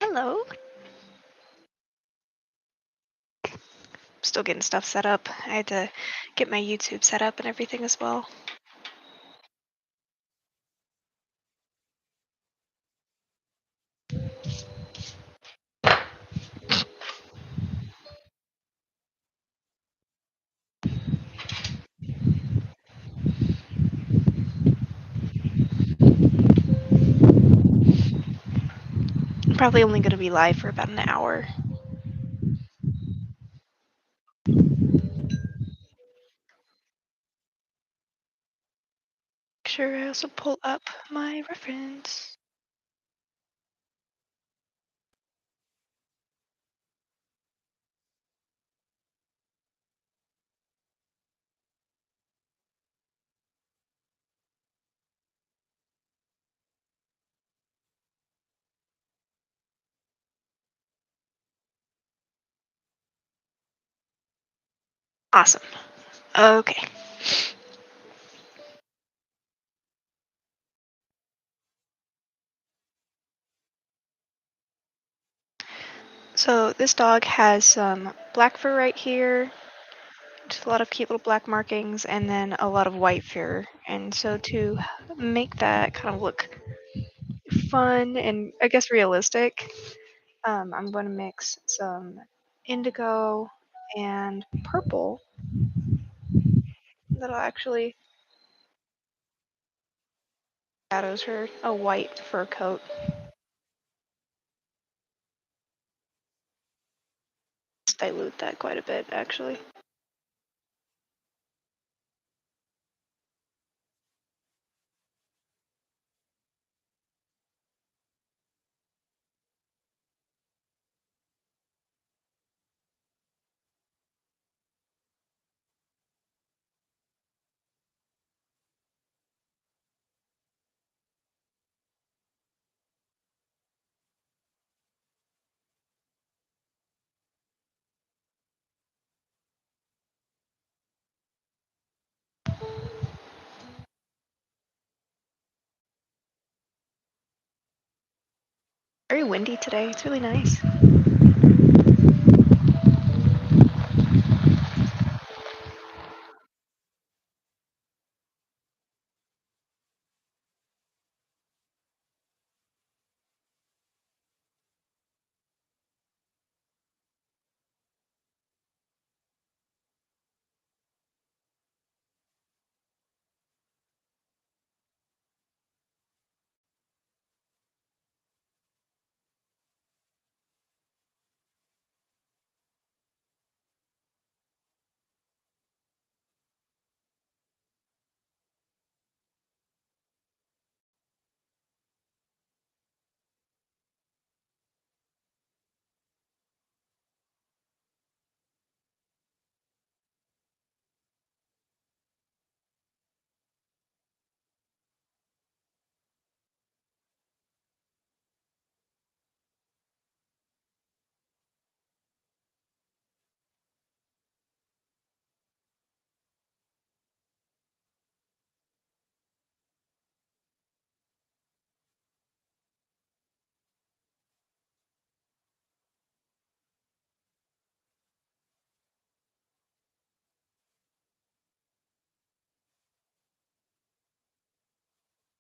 Hello. Still getting stuff set up. I had to get my YouTube set up and everything as well. I'm probably only going to be live for about an hour. Make sure I also pull up my reference. Awesome. Okay. So this dog has some black fur right here, just a lot of cute little black markings, and then a lot of white fur. And so to make that kind of look fun and I guess realistic, I'm going to mix some indigo and purple that'll actually shadows her a white fur coat. Just dilute that quite a bit, actually. Very windy today. It's really nice.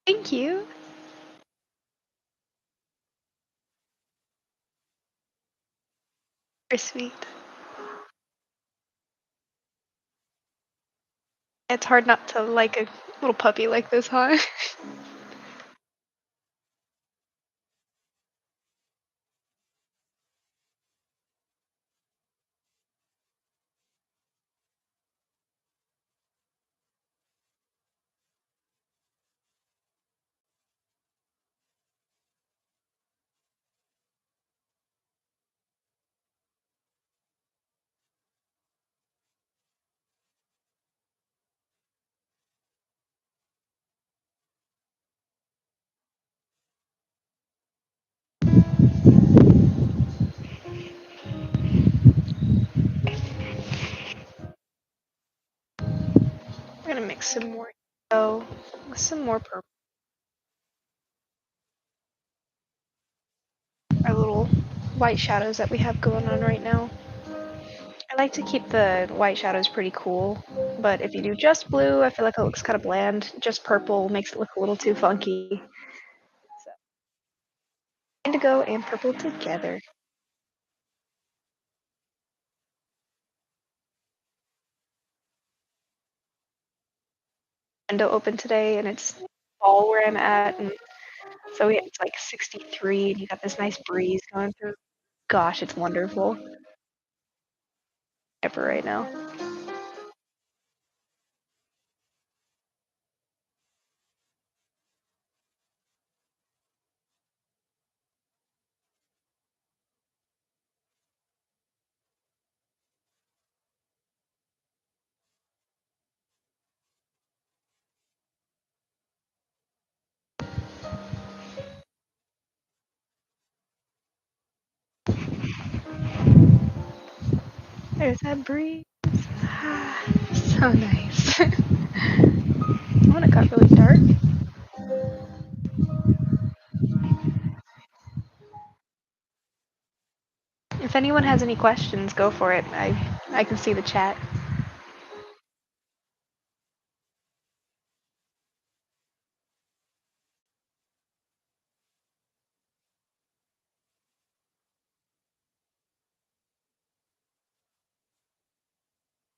Thank you. Very sweet. It's hard not to like a little puppy like this, huh? We're gonna mix some more yellow with some more purple. our little white shadows that we have going on right now. I like to keep the white shadows pretty cool, but if you do just blue, I feel like it looks kind of bland. Just purple makes it look a little too funky. So, indigo and purple together. Window open today, and it's fall where I'm at, and so it's like 63, and you got this nice breeze going through. Gosh, it's wonderful. Ever right now. There's that breeze. So nice. When it got really dark. If anyone has any questions, go for it. I can see the chat.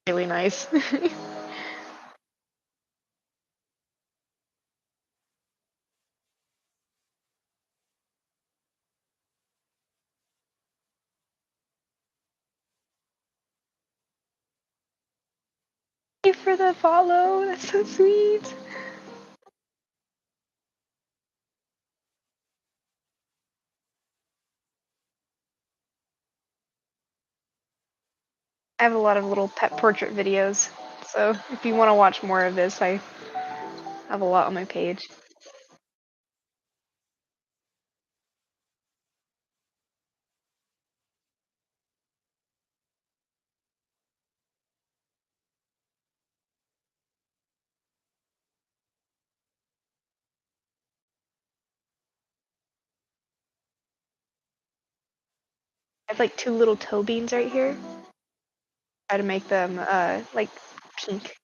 Really nice. Thank you for the follow. That's so sweet. I have a lot of little pet portrait videos, so if you want to watch more of this, I have a lot on my page. I have like two little toe beans right here. Try to make them like pink.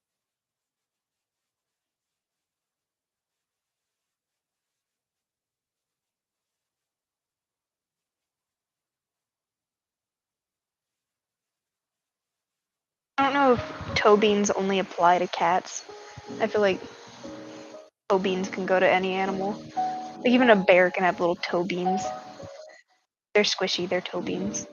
I don't know if toe beans only apply to cats. I feel like toe beans can go to any animal. Like even a bear can have little toe beans. They're squishy, they're toe beans.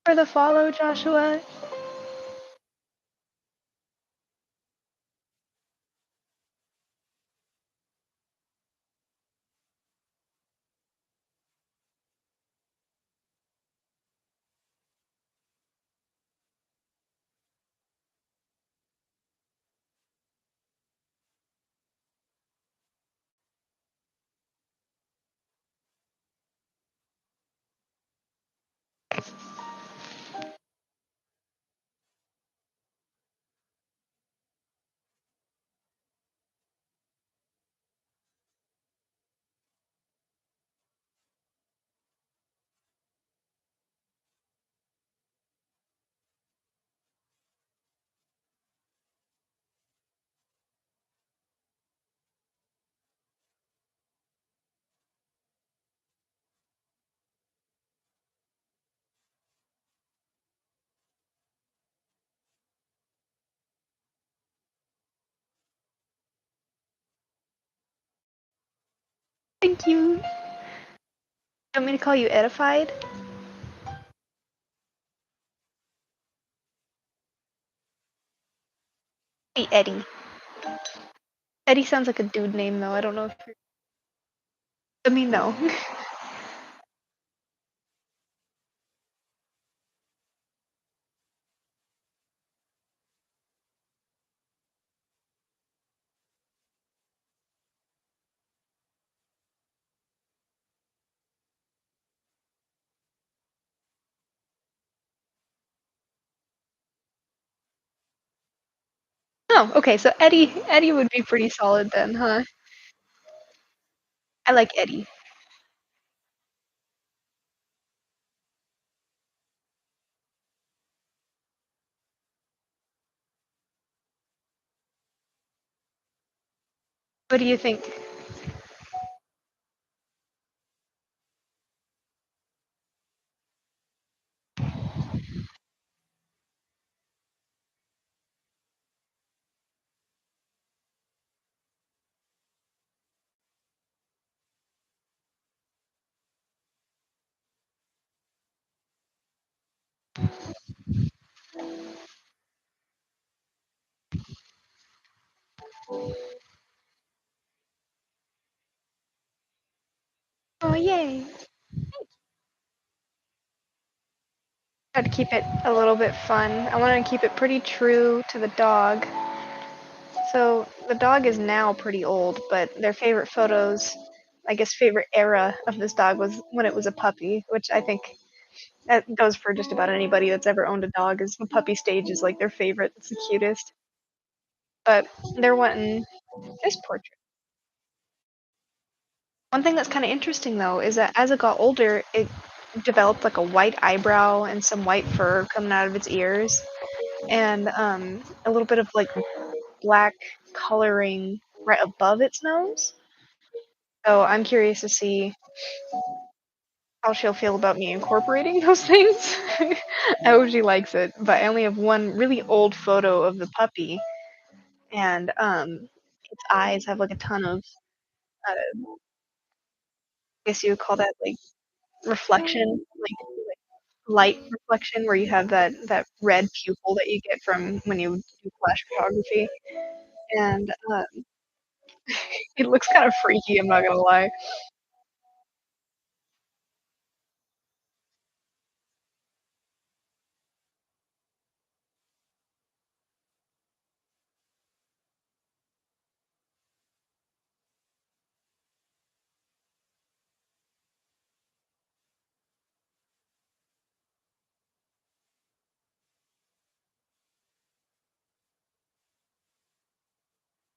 For the follow, Joshua. Thank you. Want me to call you edified? Hey, Eddie. Eddie sounds like a dude name, though. I don't know if you're... I mean, no. Oh, okay, so Eddie would be pretty solid then, huh? I like Eddie. What do you think? Oh, yay. Try to keep it a little bit fun. I want to keep it pretty true to the dog. So the dog is now pretty old, but their favorite photos, I guess favorite era of this dog was when it was a puppy, which I think that goes for just about anybody that's ever owned a dog. Is the puppy stage is like their favorite. It's the cutest. But they're wanting this portrait. One thing that's kind of interesting though is that as it got older, it developed like a white eyebrow and some white fur coming out of its ears, and a little bit of like black coloring right above its nose. So I'm curious to see how she'll feel about me incorporating those things. I hope she likes it, but I only have one really old photo of the puppy, and its eyes have like a ton of, I guess you would call that like reflection, like light reflection, where you have that red pupil that you get from when you do flash photography, and it looks kind of freaky. I'm not gonna lie.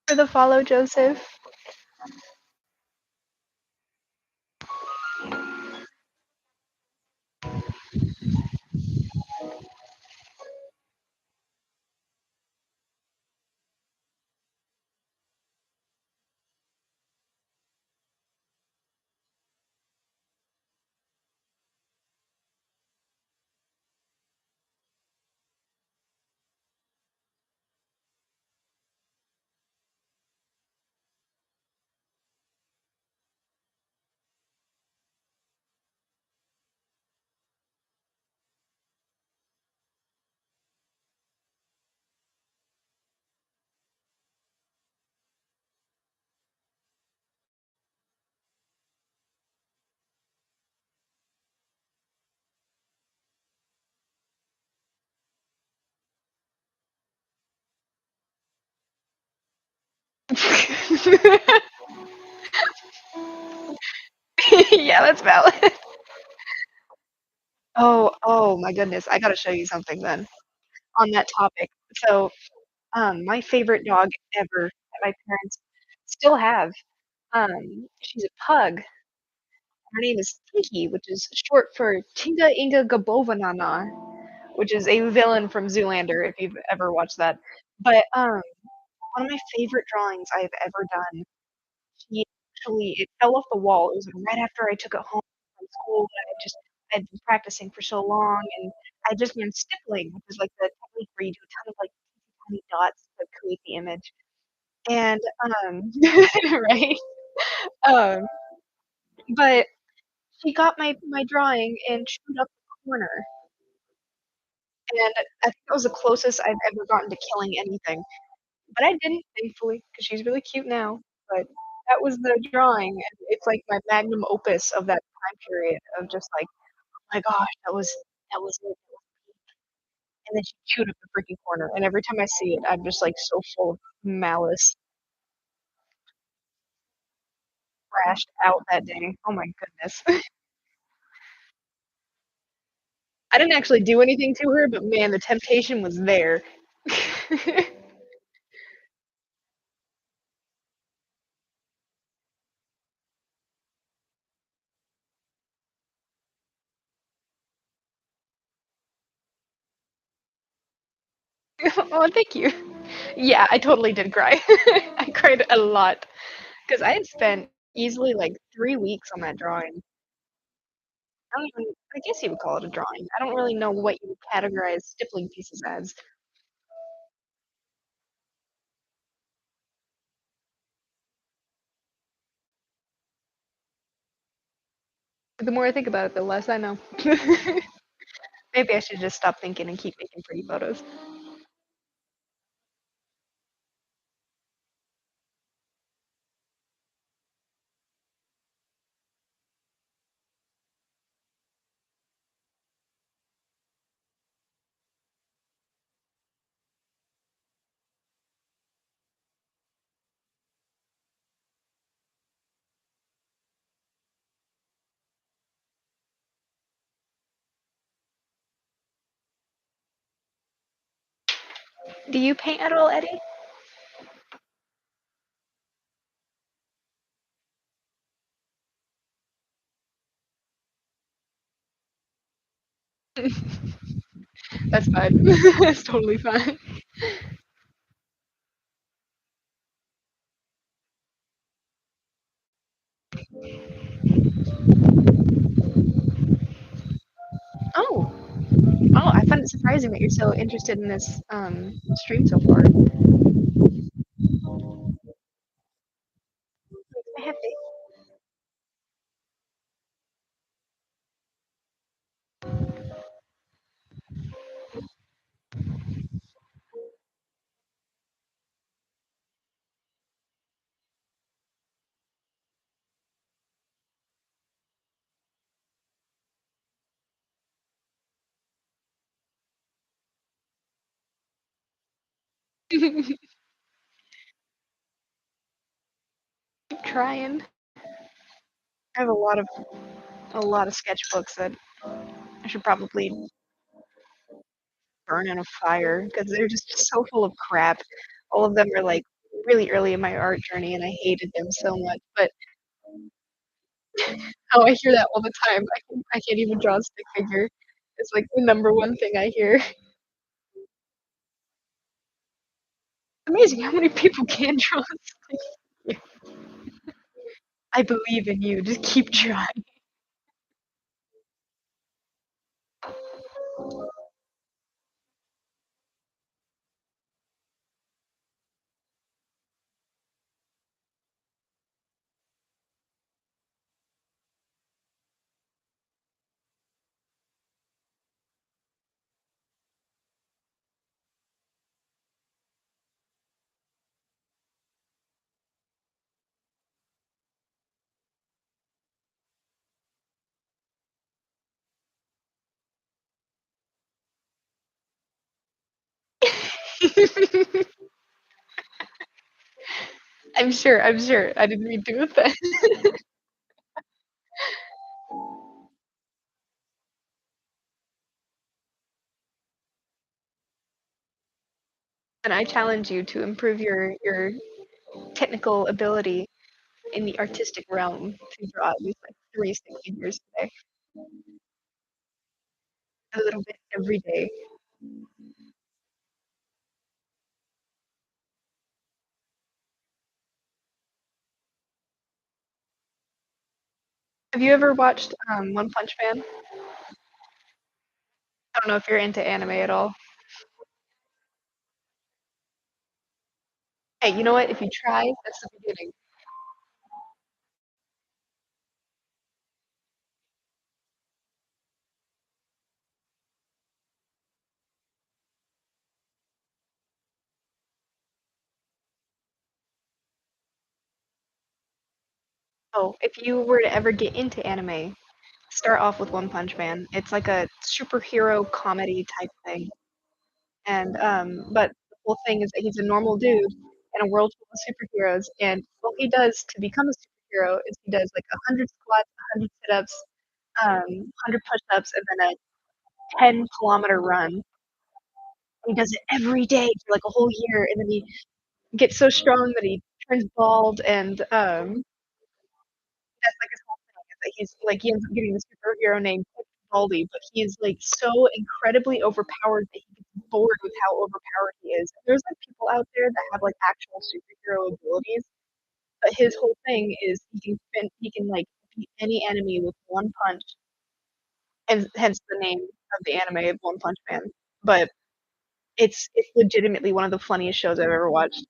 For the follow, Joseph. Yeah, that's valid. Oh my goodness, I gotta show you something then on that topic. So, my favorite dog ever that my parents still have, she's a pug. Her name is Tinky, which is short for Tinga Inga Gabovanana, which is a villain from Zoolander, if you've ever watched that. But, one of my favorite drawings I've ever done, she actually it fell off the wall. It was right after I took it home from school, and I'd been practicing for so long, and I just been stippling, which is like the technique where you do a ton of, like, tiny dots to create the image. And, right? Um, but she got my drawing and chewed up the corner, and I think that was the closest I've ever gotten to killing anything. But I didn't, thankfully, because she's really cute now, but that was the drawing, and it's like my magnum opus of that time period of just like, "Oh my gosh, that was it." And then she chewed up the freaking corner, and every time I see it, I'm just, like, so full of malice, crashed out that day. Oh my goodness. I didn't actually do anything to her, but man, the temptation was there. Oh, thank you. Yeah, I totally did cry. I cried a lot because I had spent easily, like, 3 weeks on that drawing. I guess you would call it a drawing. I don't really know what you would categorize stippling pieces as. The more I think about it, the less I know. Maybe I should just stop thinking and keep making pretty photos. Do you paint at all, Eddie? That's fine. That's totally fine. Oh, oh, I find it surprising that you're so interested in this stream so far. I have to keep trying. I have a lot of sketchbooks that I should probably burn in a fire because they're just so full of crap. All of them are like really early in my art journey, and I hated them so much. But oh, I hear that all the time. I can't even draw a stick figure. It's like the number one thing I hear. Amazing how many people can draw a stick figure. I believe in you. Just keep trying. I'm sure. I didn't mean to offend. And I challenge you to improve your technical ability in the artistic realm to draw at least like 3 stick figures today. A little bit every day. Have you ever watched, One Punch Man? I don't know if you're into anime at all. Hey, you know what? If you try, that's the beginning. Oh, if you were to ever get into anime, start off with One Punch Man. It's like a superhero comedy type thing. And but the whole thing is that he's a normal dude in a world full of superheroes, and what he does to become a superhero is he does like 100 squats, 100 sit-ups, 100 push-ups, and then a 10-kilometer run. He does it every day for like a whole year, and then he gets so strong that he turns bald, and that's like his whole thing. Is that he's like he ends up getting the superhero name Baldy, but he is like so incredibly overpowered that he gets bored with how overpowered he is. There's like people out there that have like actual superhero abilities, but his whole thing is he can like beat any enemy with one punch, and hence the name of the anime One Punch Man. But it's legitimately one of the funniest shows I've ever watched.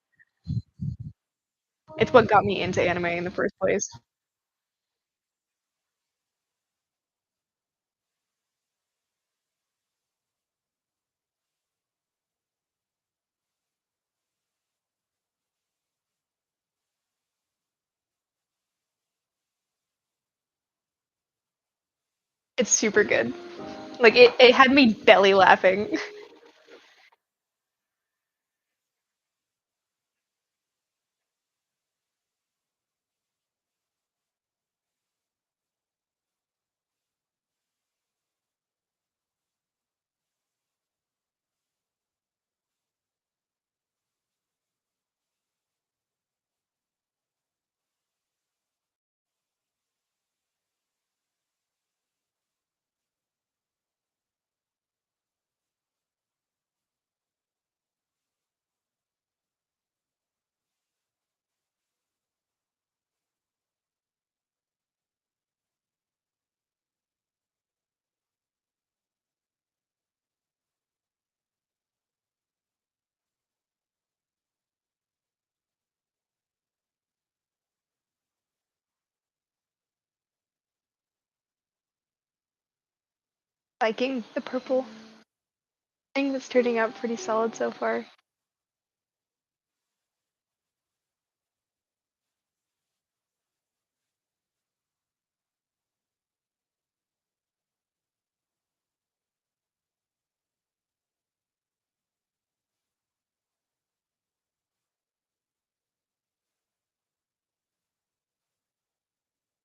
It's what got me into anime in the first place. It's super good. Like it had me belly laughing. Liking the purple thing that's turning out pretty solid so far.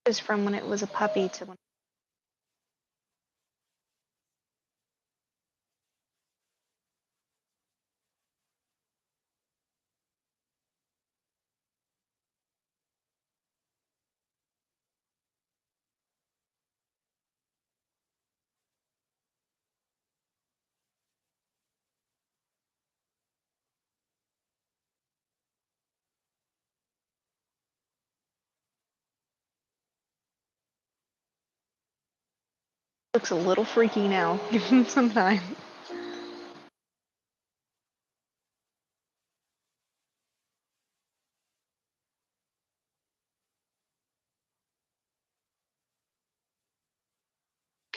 Is from when it was a puppy to when. Looks a little freaky now. Give him some time.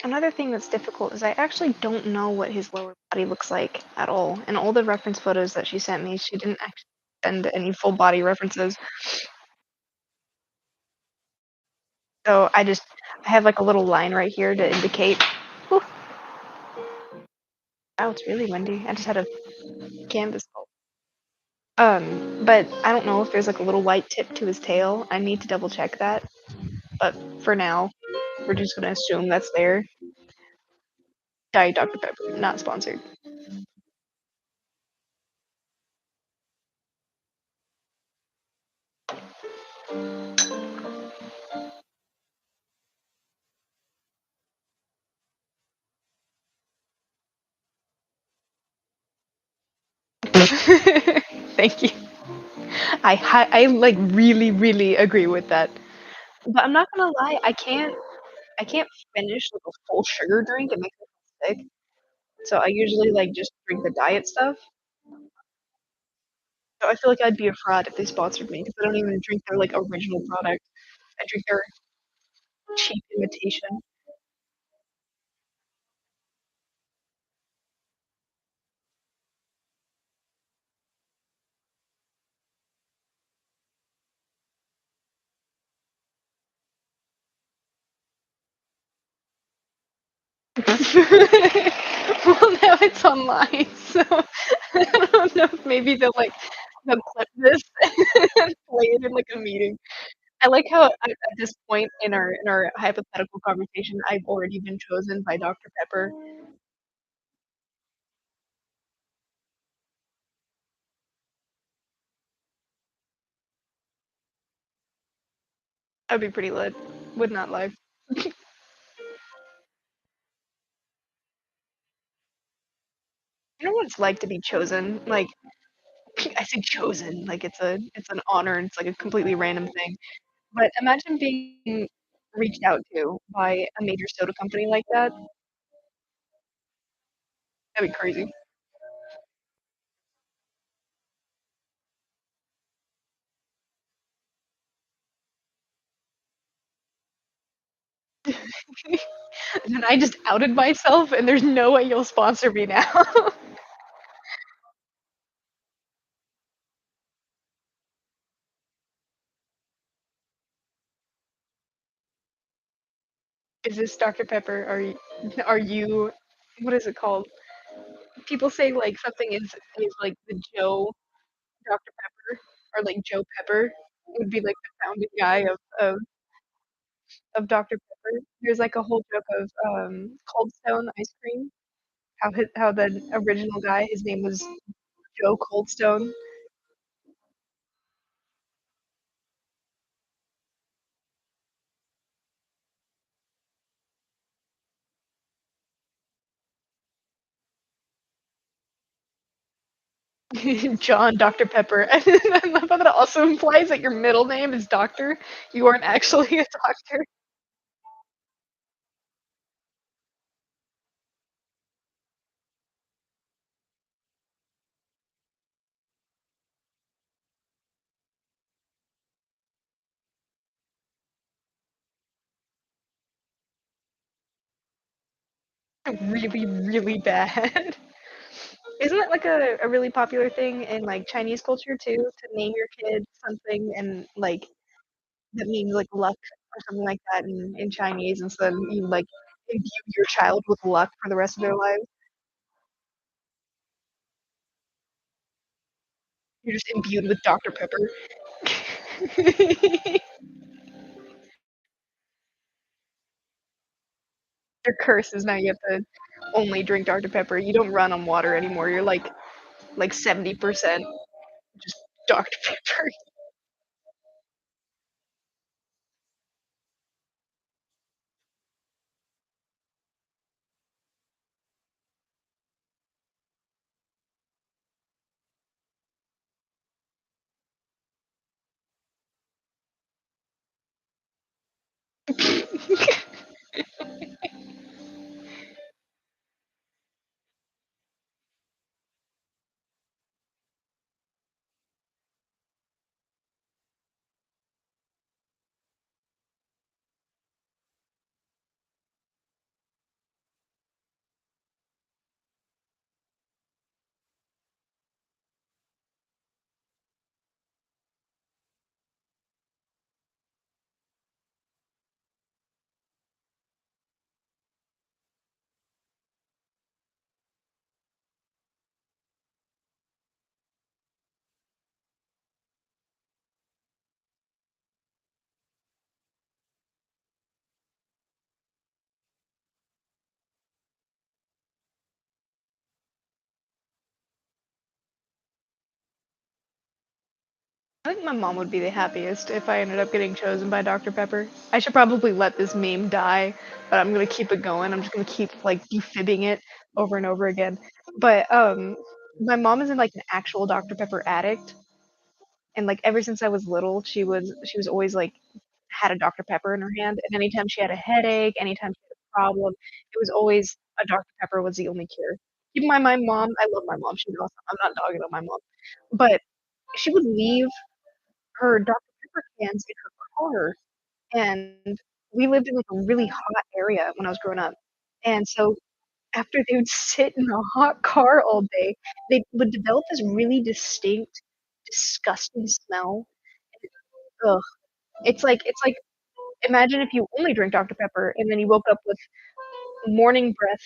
Another thing that's difficult is I actually don't know what his lower body looks like at all. In all the reference photos that she sent me, she didn't actually send any full body references. So I have like a little line right here to indicate. Whew, wow, it's really windy. I just had a canvas. But I don't know if there's like a little white tip to his tail. I need to double check that. But for now, we're just gonna assume that's there. Diet Dr. Pepper, not sponsored. Thank you. I like really really agree with that. But I'm not gonna lie, I can't finish like a full sugar drink. It makes me feel sick. So I usually like just drink the diet stuff. So I feel like I'd be a fraud if they sponsored me because I don't even drink their like original product. I drink their cheap imitation. Well, now it's online, so I don't know if maybe they'll clip this and play it in like a meeting. I like how at this point in our hypothetical conversation, I've already been chosen by Dr. Pepper. I'd be pretty lit. Would not lie. You know what it's like to be chosen? Like I say chosen, like it's an honor and it's like a completely random thing. But imagine being reached out to by a major soda company like that. That'd be crazy. And then I just outed myself, and there's no way you'll sponsor me now. Is this Dr. Pepper? Are you what is it called? People say like something is like the Joe Dr. Pepper or like Joe Pepper. It would be like the founding guy of Dr. Pepper. There's like a whole joke of Cold Stone ice cream. How the original guy, his name was Joe Coldstone. John Dr. Pepper. And I love how that also implies that your middle name is Doctor. You aren't actually a doctor. Really, really bad. Isn't it like a really popular thing in like Chinese culture too to name your kid something and like that means like luck or something like that in Chinese and so then you like imbue your child with luck for the rest of their lives. You're just imbued with Dr. Pepper. Your curse is now you have to only drink Dr. Pepper. You don't run on water anymore. You're like 70% just Dr. Pepper. I think my mom would be the happiest if I ended up getting chosen by Dr. Pepper. I should probably let this meme die, but I'm gonna keep it going. I'm just gonna keep like defibbing it over and over again. But my mom is in like an actual Dr. Pepper addict, and like ever since I was little, she was always like had a Dr. Pepper in her hand, and anytime she had a headache, anytime she had a problem, it was always a Dr. Pepper was the only cure. Keep in mind, my mom, I love my mom. She's awesome. I'm not dogging on my mom, but she would leave her Dr. Pepper cans in her car, and we lived in, like, a really hot area when I was growing up, and so after they would sit in a hot car all day, they would develop this really distinct, disgusting smell. Ugh, it's like imagine if you only drink Dr. Pepper and then you woke up with morning breath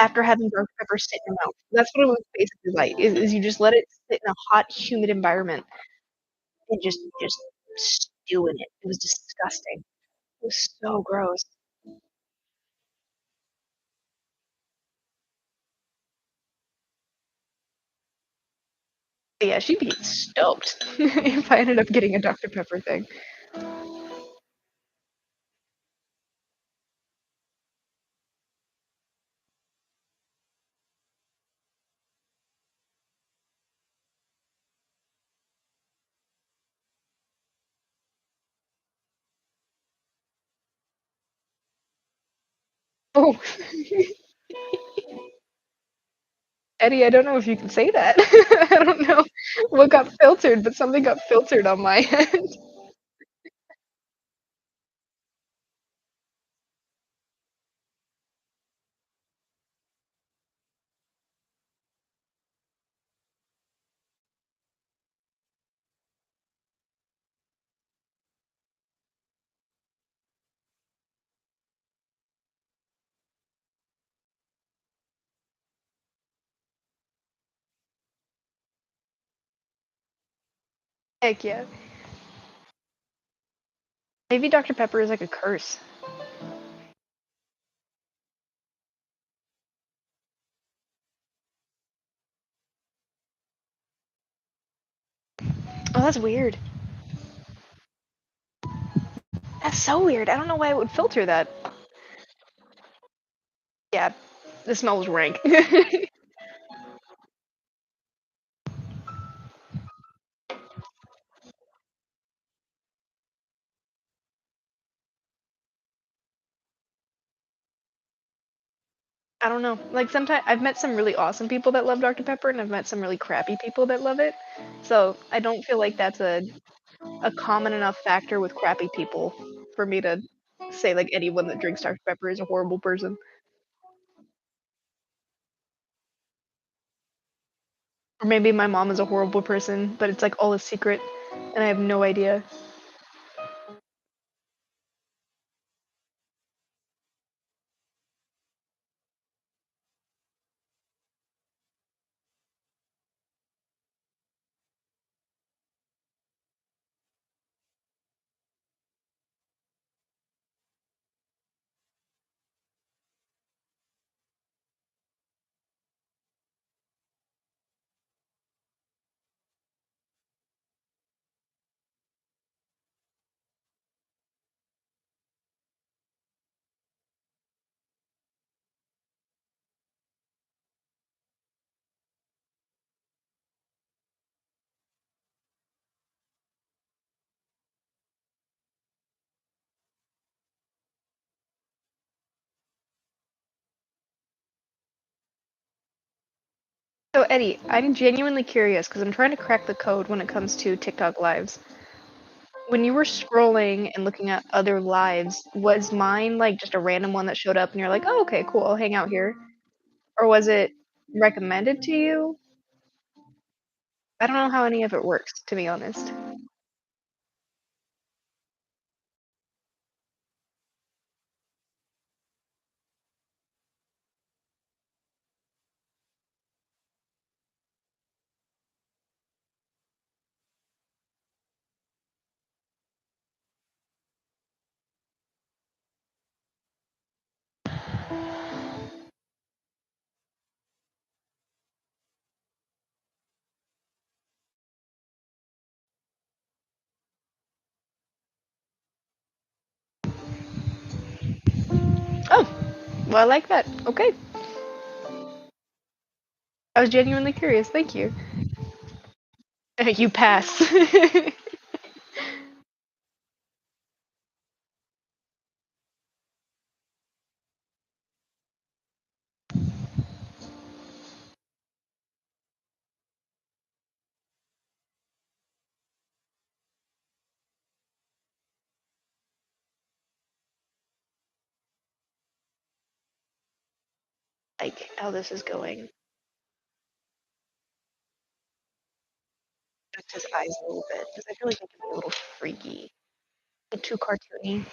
after having Dr. Pepper sit in your mouth. That's what it was basically like, is you just let it sit in a hot, humid environment and just stew in it. It was disgusting. It was so gross. But yeah, she'd be stoked if I ended up getting a Dr. Pepper thing. Oh, Eddie, I don't know if you can say that. I don't know what got filtered, but something got filtered on my end. Heck yeah. Maybe Dr. Pepper is like a curse. Oh, that's weird. That's so weird. I don't know why it would filter that. Yeah, the smell was rank. I don't know. Like sometimes I've met some really awesome people that love Dr. Pepper, and I've met some really crappy people that love it. So I don't feel like that's a common enough factor with crappy people for me to say like anyone that drinks Dr. Pepper is a horrible person. Or maybe my mom is a horrible person, but it's like all a secret, and I have no idea. So Eddie, I'm genuinely curious because I'm trying to crack the code when it comes to TikTok lives. When you were scrolling and looking at other lives, was mine like just a random one that showed up and you're like, oh, okay, cool, I'll hang out here? Or was it recommended to you? I don't know how any of it works, to be honest. Well, I like that. Okay. I was genuinely curious. Thank you. You pass. Like how this is going. Affect his eyes a little bit because I feel like it can be a little freaky, a too cartoony.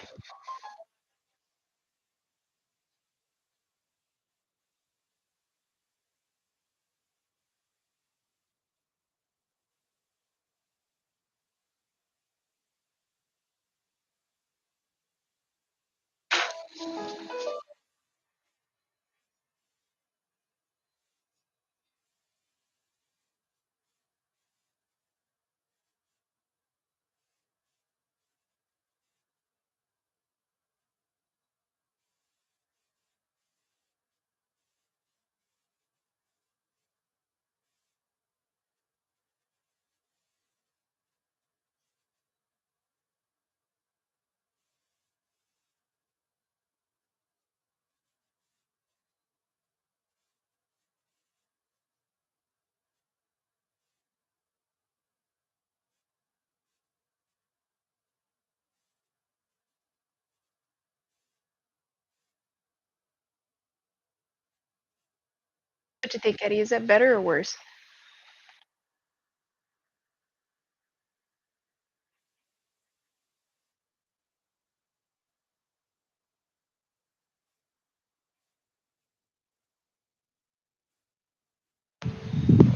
What do you think, Eddie? Is that better or worse?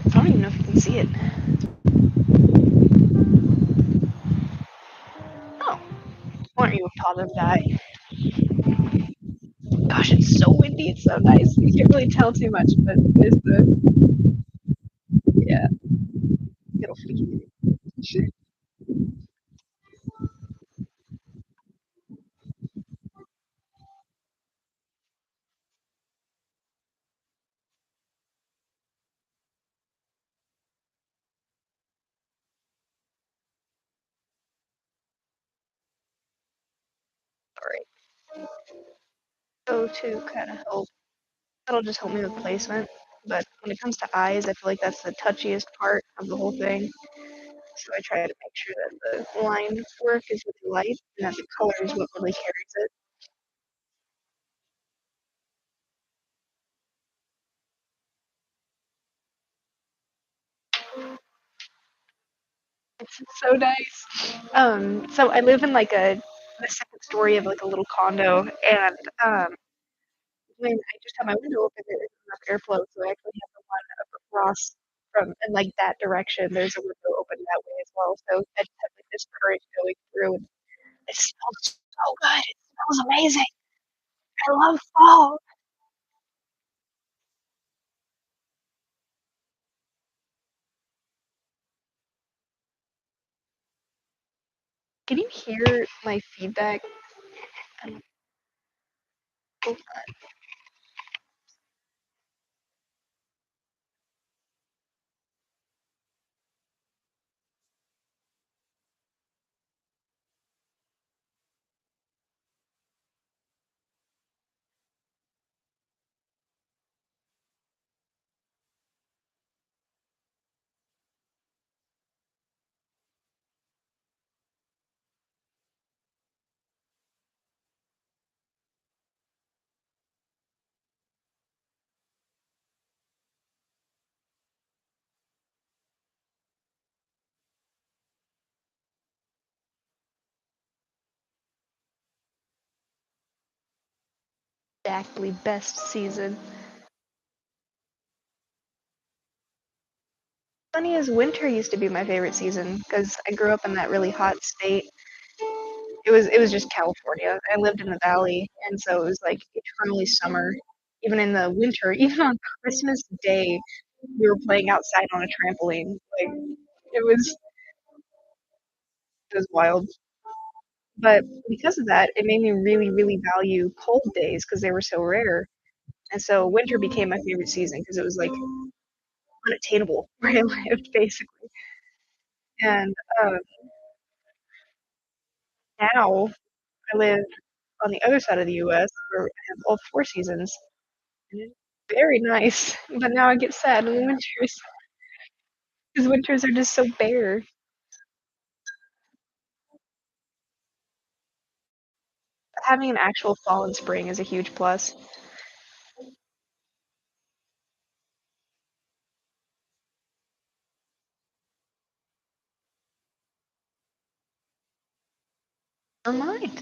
I don't even know if you can see it. Oh, why don't you have thought of that? Gosh, it's so windy. It's so nice. You can't really tell too much, but there's the yeah, it'll freaky. All right. So to kind of help, that'll just help me with placement. But when it comes to eyes, I feel like that's the touchiest part of the whole thing. So I try to make sure that the line work is really light and that the color is what really carries it. It's so nice. So I live in like the second story of like a little condo, and when I just have my window open, there's enough airflow, so I actually have the one up across from in like that direction. There's a window open that way as well, so I just have like this current going through, and it smells so good. It smells amazing. I love fall. Can you hear my feedback? Um, oh, exactly best season. Funny as winter used to be my favorite season because I grew up in that really hot state. It was just California. I lived in the valley, and so it was like eternally summer. Even in the winter, even on Christmas Day, we were playing outside on a trampoline. Like it was wild. But because of that, it made me really, really value cold days because they were so rare. And so winter became my favorite season because it was, like, unattainable where I lived, basically. And, now I live on the other side of the US where I have all 4 seasons, and it's very nice, but now I get sad in the winters because winters are just so bare. Having an actual fall and spring is a huge plus. Never mind.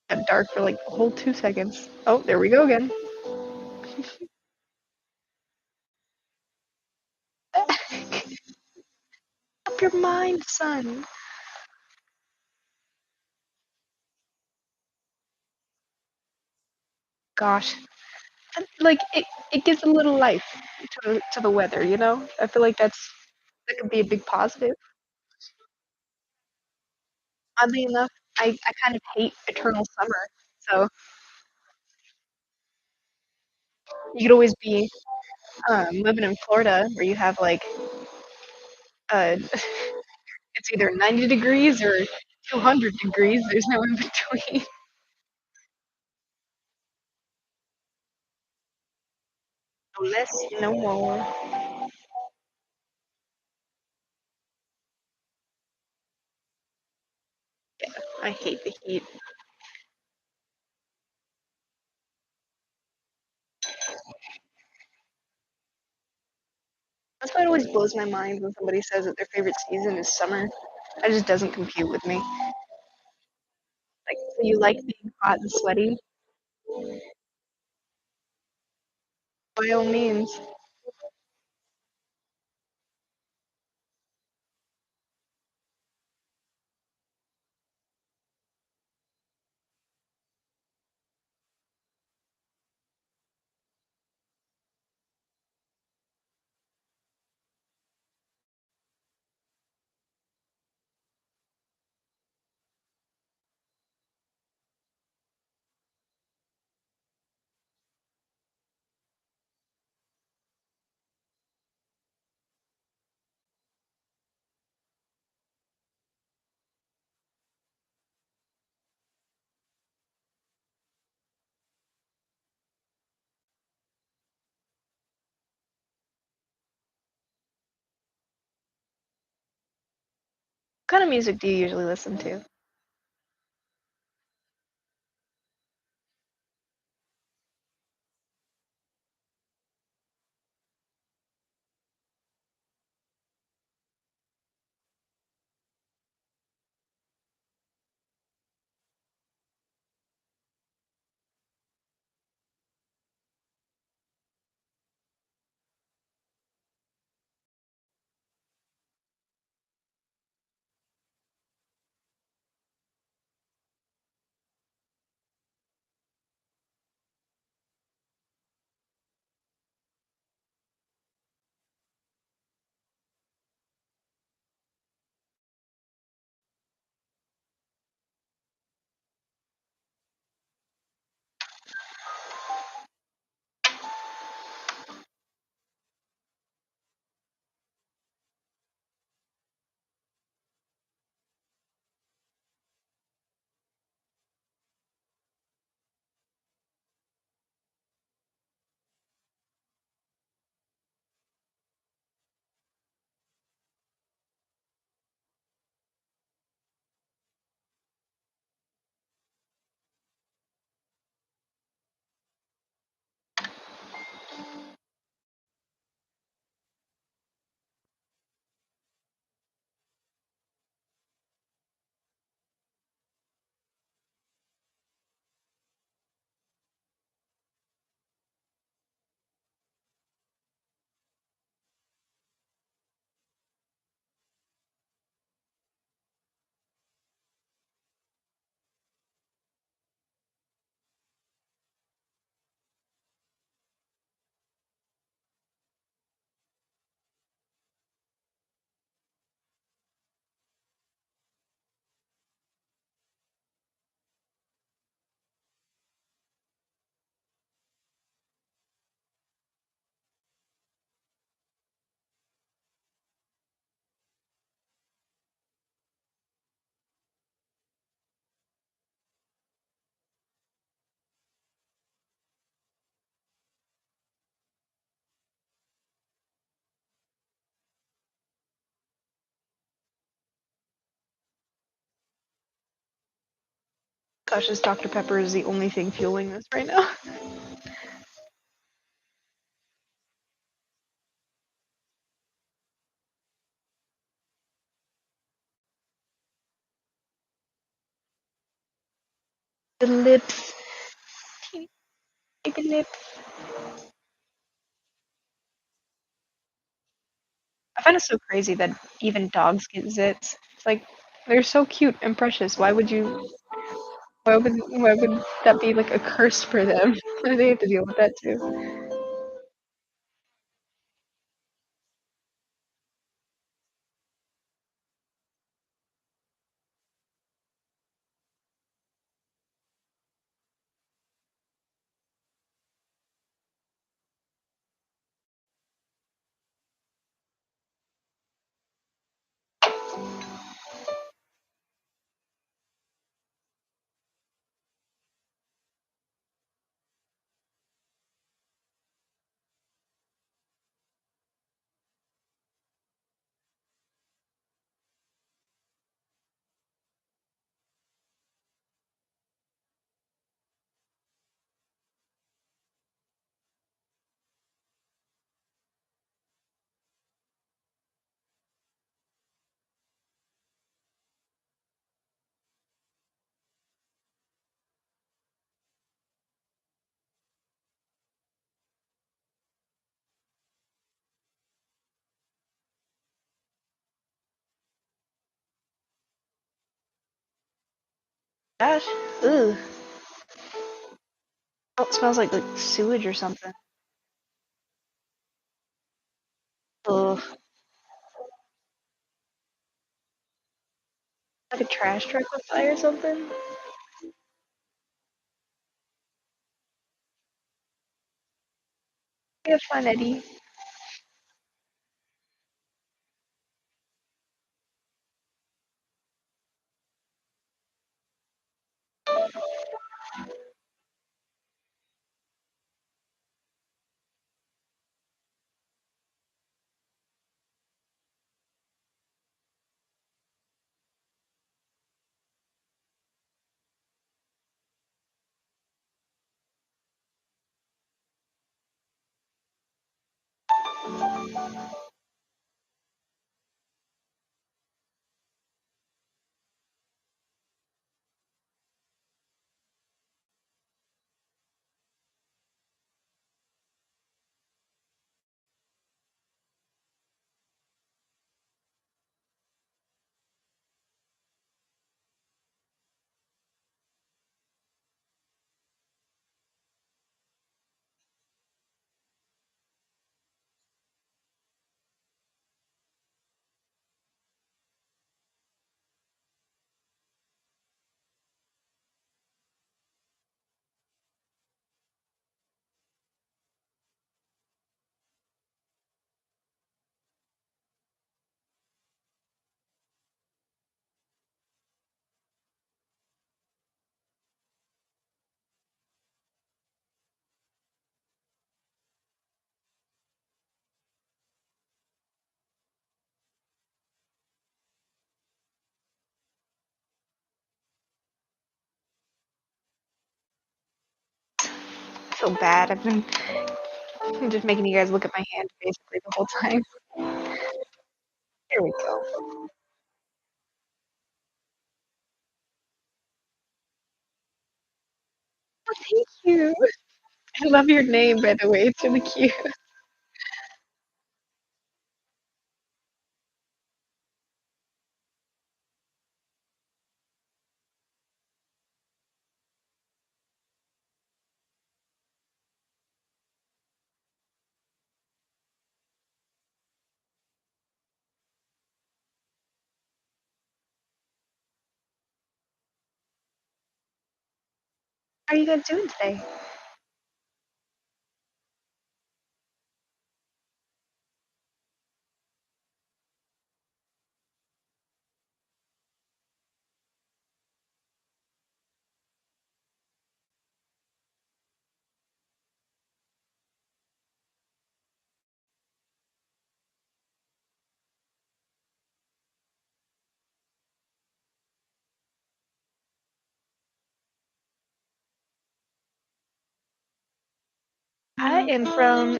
Got dark for, like, a whole 2 seconds. Oh, there we go again. Up your mind, son. Gosh. And, like, it gives a little life to the weather, you know? I feel like that could be a big positive. Oddly enough, I kind of hate eternal summer, so you could always be, living in Florida where you have, like, it's either 90 degrees or 200 degrees, there's no in between. No less, no more. I hate the heat. That's why it always blows my mind when somebody says that their favorite season is summer. That just doesn't compute with me. Like, so you like being hot and sweaty? By all means. What kind of music do you usually listen to? Gosh, this Dr. Pepper is the only thing fueling this right now. The lips. Teeny baby lips. I find it so crazy that even dogs get zits. It's like they're so cute and precious. Why would that be like a curse for them? Why do they have to deal with that too? Gosh. Ugh. Oh, it smells like sewage or something. Ugh. Like a trash truck on fire or something. You have fun, Eddie. I feel bad. I've been just making you guys look at my hand basically the whole time. Here we go. Oh, thank you. I love your name, by the way. It's really cute. How are you guys doing today? am from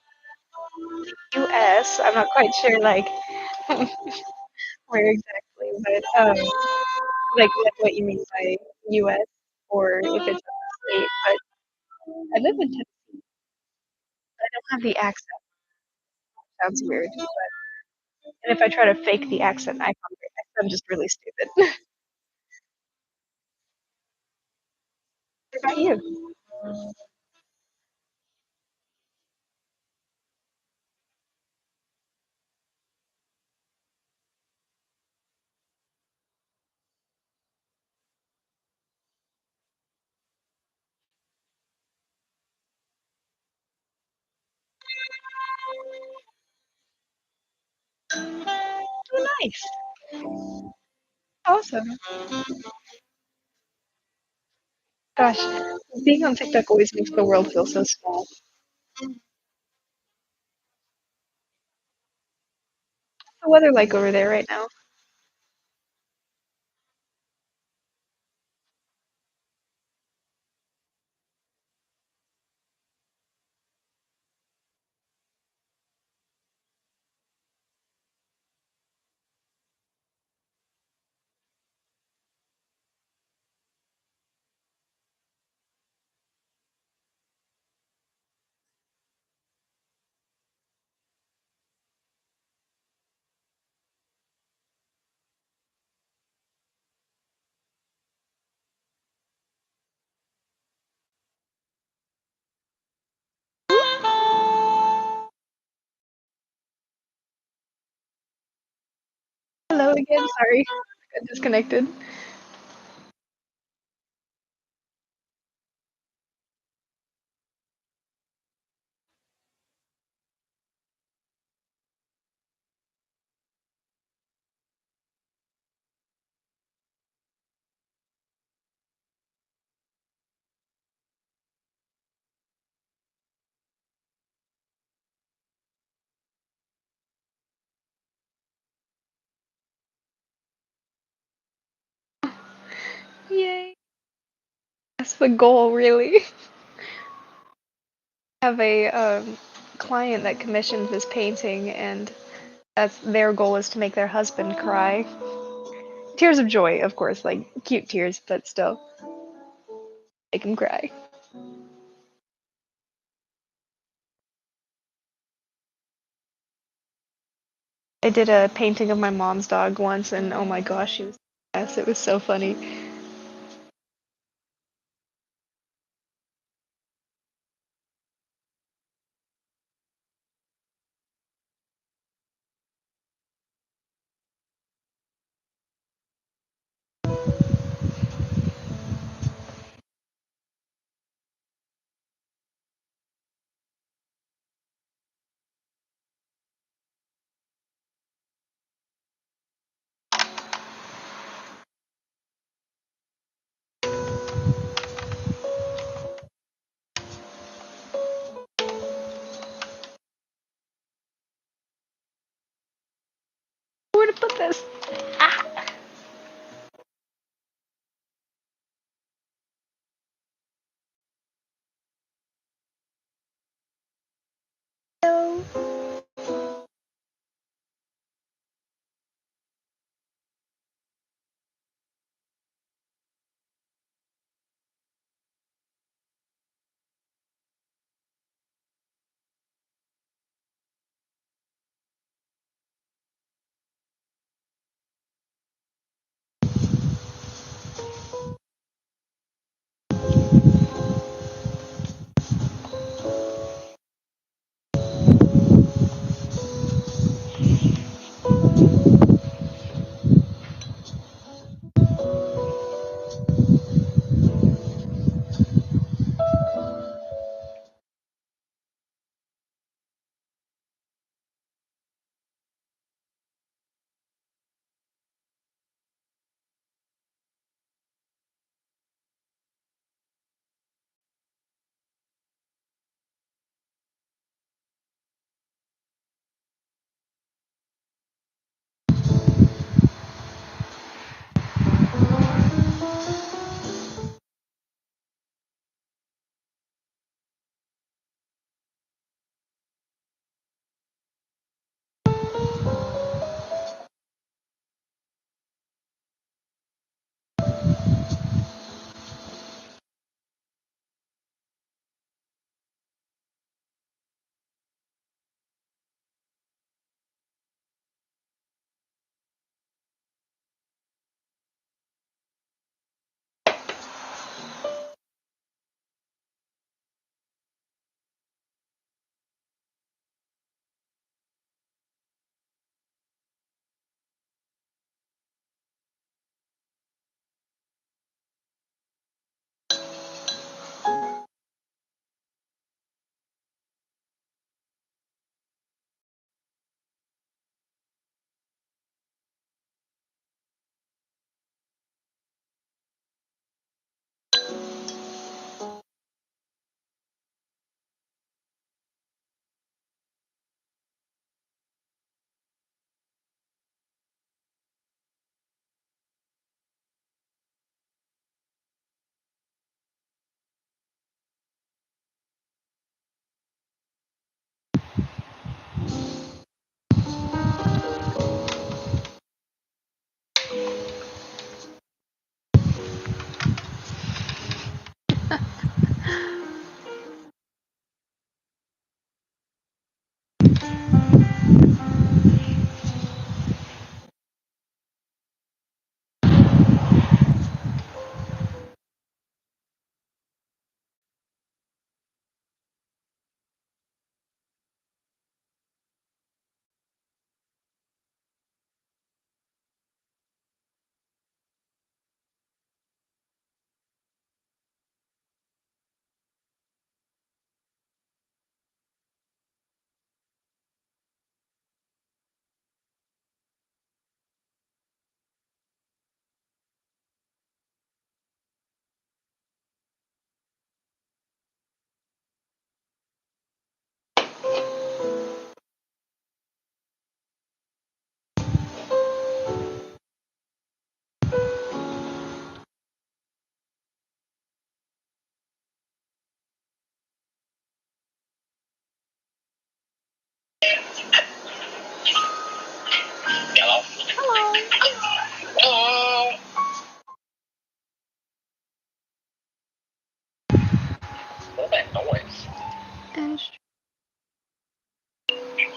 US. I'm not quite sure like where exactly, but like what you mean by US or if it's a state. But I live in Tennessee. I don't have the accent. Sounds weird. And if I try to fake the accent, I'm just really stupid. What about you? Oh, nice. Awesome. Gosh, being on TikTok always makes the world feel so small. What's the weather like over there right now? Hello again. Sorry, got disconnected. Yay. That's the goal, really. I have a client that commissioned this painting, and that's their goal is to make their husband cry. Tears of joy, of course, like cute tears, but still make him cry. I did a painting of my mom's dog once, and oh my gosh, she was yes, it was so funny. Where to put this?